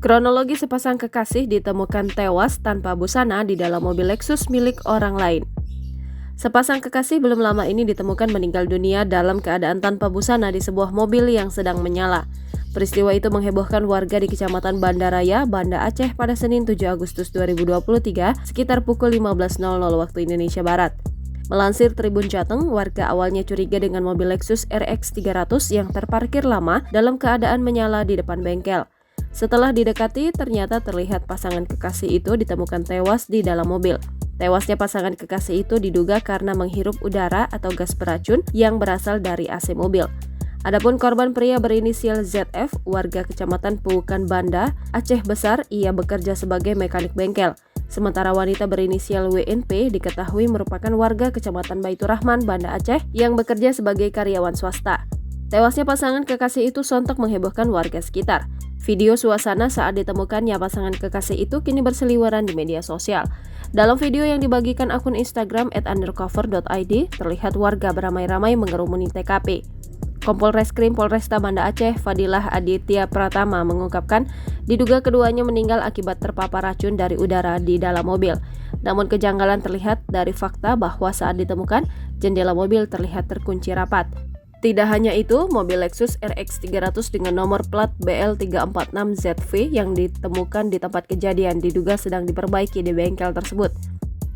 Kronologi sepasang kekasih ditemukan tewas tanpa busana di dalam mobil Lexus milik orang lain. Sepasang kekasih belum lama ini ditemukan meninggal dunia dalam keadaan tanpa busana di sebuah mobil yang sedang menyala. Peristiwa itu menghebohkan warga di Kecamatan Banda Raya, Banda Aceh pada Senin 7 Agustus 2023 sekitar pukul 15.00 waktu Indonesia Barat. Melansir Tribun Jateng, warga awalnya curiga dengan mobil Lexus RX 300 yang terparkir lama dalam keadaan menyala di depan bengkel. Setelah didekati, ternyata terlihat pasangan kekasih itu ditemukan tewas di dalam mobil. Tewasnya pasangan kekasih itu diduga karena menghirup udara atau gas beracun yang berasal dari AC mobil. Adapun korban pria berinisial ZF, warga Kecamatan Puukan Banda, Aceh Besar, ia bekerja sebagai mekanik bengkel. Sementara wanita berinisial WNP diketahui merupakan warga Kecamatan Baitur Rahman, Banda Aceh yang bekerja sebagai karyawan swasta. Tewasnya pasangan kekasih itu sontak menghebohkan warga sekitar. Video suasana saat ditemukannya pasangan kekasih itu kini berseliweran di media sosial. Dalam video yang dibagikan akun Instagram @undercover.id, terlihat warga beramai-ramai mengerumuni TKP. Kompol Reskrim Polresta Banda Aceh, Fadilah Aditya Pratama mengungkapkan diduga keduanya meninggal akibat terpapar racun dari udara di dalam mobil. Namun kejanggalan terlihat dari fakta bahwa saat ditemukan, jendela mobil terlihat terkunci rapat. Tidak hanya itu, mobil Lexus RX 300 dengan nomor plat BL346ZV yang ditemukan di tempat kejadian diduga sedang diperbaiki di bengkel tersebut.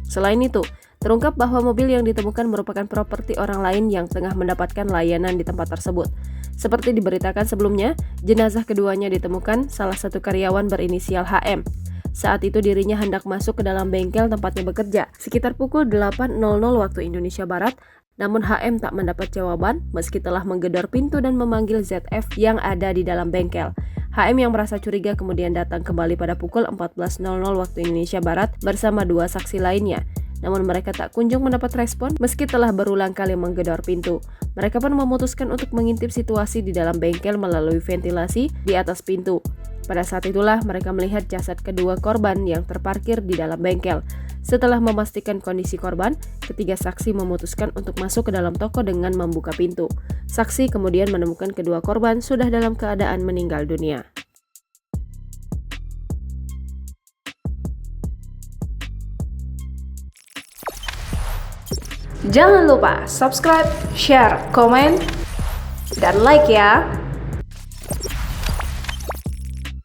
Selain itu, terungkap bahwa mobil yang ditemukan merupakan properti orang lain yang tengah mendapatkan layanan di tempat tersebut. Seperti diberitakan sebelumnya, jenazah keduanya ditemukan salah satu karyawan berinisial HM. Saat itu dirinya hendak masuk ke dalam bengkel tempatnya bekerja, sekitar pukul 8.00 waktu Indonesia Barat. Namun HM tak mendapat jawaban meski telah menggedor pintu dan memanggil ZF yang ada di dalam bengkel. HM yang merasa curiga kemudian datang kembali pada pukul 14.00 waktu Indonesia Barat bersama dua saksi lainnya. Namun mereka tak kunjung mendapat respon meski telah berulang kali menggedor pintu. Mereka pun memutuskan untuk mengintip situasi di dalam bengkel melalui ventilasi di atas pintu. Pada saat itulah mereka melihat jasad kedua korban yang terparkir di dalam bengkel. Setelah memastikan kondisi korban, ketiga saksi memutuskan untuk masuk ke dalam toko dengan membuka pintu. Saksi kemudian menemukan kedua korban sudah dalam keadaan meninggal dunia. Jangan lupa subscribe, share, komen, dan like ya!